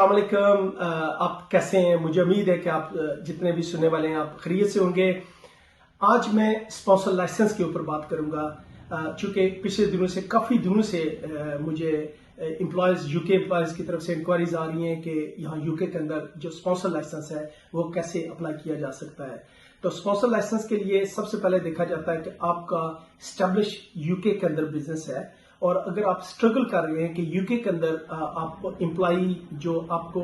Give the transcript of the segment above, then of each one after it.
अस्सलाम वालेकुम। आप कैसे हैं? मुझे उम्मीद है कि आप जितने भी सुनने वाले हैं आप खैरियत से होंगे। आज मैं स्पॉन्सर लाइसेंस के ऊपर बात करूंगा। चूंकि पिछले दिनों से काफ़ी दिनों से मुझे एम्प्लॉयज़ यूके एम्प्लॉयज़ की तरफ से इंक्वायरीज आ रही हैं कि यहाँ यूके के अंदर जो स्पॉन्सर लाइसेंस है वो कैसे अप्लाई किया जा सकता है। तो स्पॉन्सर लाइसेंस के लिए सबसे पहले देखा जाता है कि आपका स्टैब्लिश यूके के अंदर बिजनेस है, और अगर आप स्ट्रगल कर रहे हैं कि यूके के अंदर आपको एम्प्लॉई जो आपको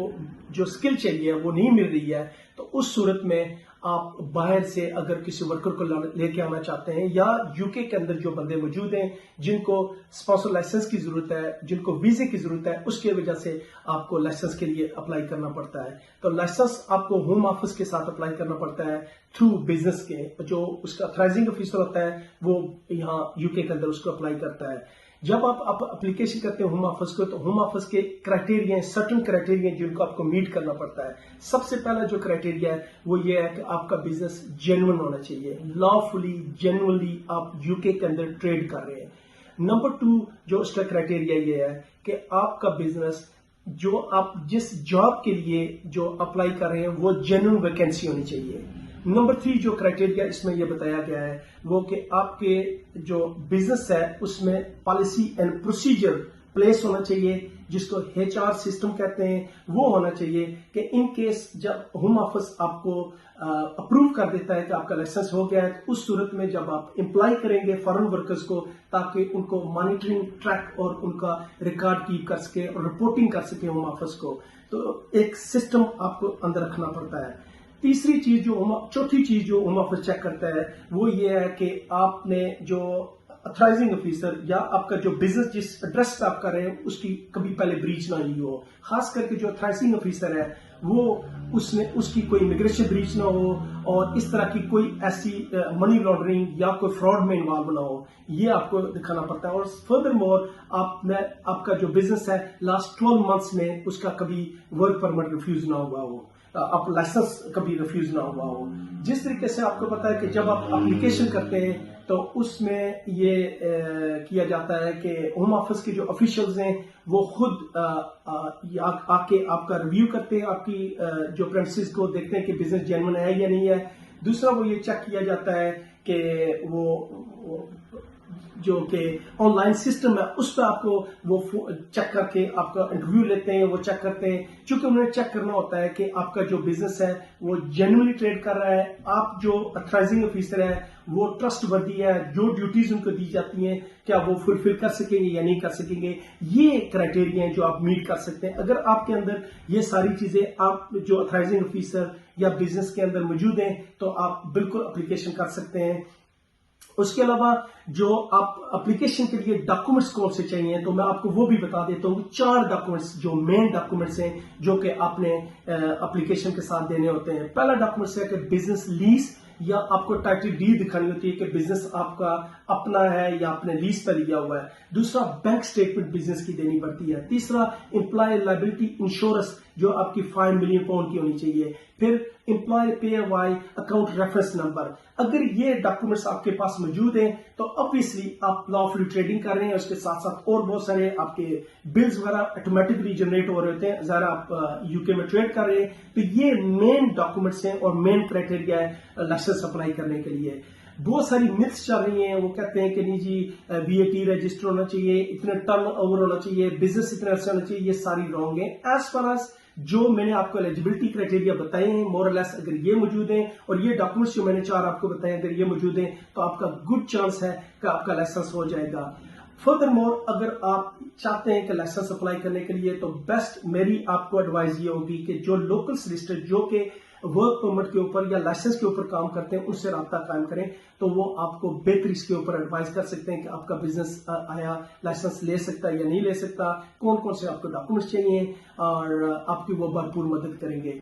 जो स्किल चाहिए वो नहीं मिल रही है, तो उस सूरत में आप बाहर से अगर किसी वर्कर को लेके आना चाहते हैं, या यूके के अंदर जो बंदे मौजूद हैं जिनको स्पॉन्सर लाइसेंस की जरूरत है, जिनको वीजे की जरूरत है, उसके वजह से आपको लाइसेंस के लिए अप्लाई करना पड़ता है। तो लाइसेंस आपको होम ऑफिस के साथ अप्लाई करना पड़ता है थ्रू बिजनेस के। जो उसका अथराइजिंग ऑफिसर होता है वो यहाँ यूके के अंदर उसको अप्लाई करता है। जब आप एप्लीकेशन करते हैं होम ऑफिस को, तो होम ऑफिस के क्राइटेरिया, सर्टन क्राइटेरिया जिनको आपको मीट करना पड़ता है। सबसे पहला जो क्राइटेरिया है वो ये है कि आपका बिजनेस जेन्युइन होना चाहिए, लॉफुली जेन्युइनली आप यूके के अंदर ट्रेड कर रहे हैं। नंबर 2 जो उसका क्राइटेरिया ये है कि आपका बिजनेस जो आप जिस जॉब के लिए जो अप्लाई कर रहे हैं वो जेन्युइन वैकेंसी होनी चाहिए। नंबर 3 जो क्राइटेरिया इसमें यह बताया गया है वो कि आपके जो बिजनेस है उसमें पॉलिसी एंड प्रोसीजर प्लेस होना चाहिए, जिसको HR सिस्टम कहते हैं, वो होना चाहिए कि इन केस जब होम ऑफिस आपको अप्रूव कर देता है कि आपका लाइसेंस हो गया है, तो उस सूरत में जब आप एम्प्लॉय करेंगे फॉरेन वर्कर्स को, ताकि उनको मॉनिटरिंग, ट्रैक और उनका रिकॉर्ड कीप कर सके और रिपोर्टिंग कर सके होम ऑफिस को, तो एक सिस्टम आपको अंदर रखना पड़ता है। चौथी चीज जो होम ऑफिस चेक करता है वो ये है कि आपने जो अथराइजिंग ऑफिसर या आपका जो बिजनेस जिस एड्रेस पे आप कर रहे हैं उसकी कभी पहले ब्रीच ना हुई हो। खास करके जो अथराइजिंग ऑफिसर है वो उसकी कोई इमिग्रेशन ब्रीच ना हो, और इस तरह की कोई ऐसी मनी लॉन्ड्रिंग या कोई फ्रॉड में इन्वॉल्व ना हो, ये आपको दिखाना पड़ता है। और फर्दर मोर आपका जो बिजनेस है लास्ट 12 मंथ्स में उसका कभी वर्क परमिट रिफ्यूज ना हुआ हो, आप लाइसेंस कभी रिफ्यूज ना हुआ हो। जिस तरीके से आपको पता है कि जब आप एप्लीकेशन करते हैं तो उसमें ये किया जाता है कि होम ऑफिस के जो ऑफिशियल्स हैं वो खुद आके आपका रिव्यू करते हैं, आपकी जो प्रेमिसेस को देखते हैं कि बिजनेस जेन्युइन है या नहीं है। दूसरा वो ये चेक किया जाता है कि वो जो कि ऑनलाइन सिस्टम है उस पर आपको वो चेक करके आपका इंटरव्यू लेते हैं, वो चेक करते हैं, क्योंकि उन्हें चेक करना होता है कि आपका जो बिजनेस है वो जेन्युइनली ट्रेड कर रहा है, आप जो अथराइजिंग ऑफिसर है वो ट्रस्टवर्दी है, जो ड्यूटीज उनको दी जाती हैं क्या वो फुलफिल कर सकेंगे या नहीं कर सकेंगे। ये क्राइटेरिया है जो आप मीट कर सकते हैं। अगर आपके अंदर ये सारी चीजें आप जो अथराइजिंग ऑफिसर या बिजनेस के अंदर मौजूद हैं तो आप बिल्कुल एप्लीकेशन कर सकते हैं। उसके अलावा जो आप एप्लीकेशन के लिए डॉक्यूमेंट्स कौन से चाहिए तो मैं आपको वो भी बता देता हूँ। 4 डॉक्यूमेंट्स जो मेन डॉक्यूमेंट्स हैं जो कि आपने एप्लीकेशन के साथ देने होते हैं। पहला डॉक्यूमेंट्स है कि बिजनेस लीज, या आपको टाइटल डीड दिखानी होती है कि बिजनेस आपका अपना है या आपने लीज पर लिया हुआ है। दूसरा बैंक स्टेटमेंट बिजनेस की देनी पड़ती है। तीसरा एम्प्लॉय लायबिलिटी इंश्योरेंस जो आपकी 5 मिलियन पाउंड की होनी चाहिए। फिर एम्प्लॉय पे वाई अकाउंट रेफरेंस नंबर। अगर ये डॉक्यूमेंट्स आपके पास मौजूद हैं तो ऑब्वियसली आप लॉफुली ट्रेडिंग कर रहे हैं। उसके साथ साथ और बहुत सारे आपके बिल्स वगैरह ऑटोमेटिकली जनरेट हो रहे होते हैं, ज़रा आप यूके में ट्रेड कर रहे हैं। तो ये मेन डॉक्यूमेंट्स हैं और मेन क्राइटेरिया है लाइसेंस अप्लाई करने के लिए। बहुत सारी मिथ्स चल रही हैं, वो कहते हैं कि नहीं जी VAT रजिस्टर होना चाहिए, इतने टर्न ओवर होना चाहिए, बिजनेस इतने अर्से होना चाहिए, ये सारी रॉन्ग है। एज फार एज जो मैंने आपको एलिजिबिलिटी क्राइटेरिया बताए हैं मोर और लेस, अगर ये मौजूद हैं और ये डॉक्यूमेंट्स जो मैंने 4 आपको बताए अगर ये मौजूद हैं तो आपका गुड चांस है कि आपका लाइसेंस हो जाएगा। फर्दर मोर अगर आप चाहते हैं कि लाइसेंस अप्लाई करने के लिए तो बेस्ट मेरी आपको एडवाइस ये होगी कि जो लोकल सॉलिसिटर जो कि वर्क परमिट के ऊपर या लाइसेंस के ऊपर काम करते हैं उनसे राब्ता कायम करें, तो वो आपको बेहतर इसके ऊपर एडवाइस कर सकते हैं कि आपका बिजनेस आया लाइसेंस ले सकता है या नहीं ले सकता, कौन कौन से आपको डॉक्यूमेंट्स चाहिए, और आपकी वो भरपूर मदद करेंगे।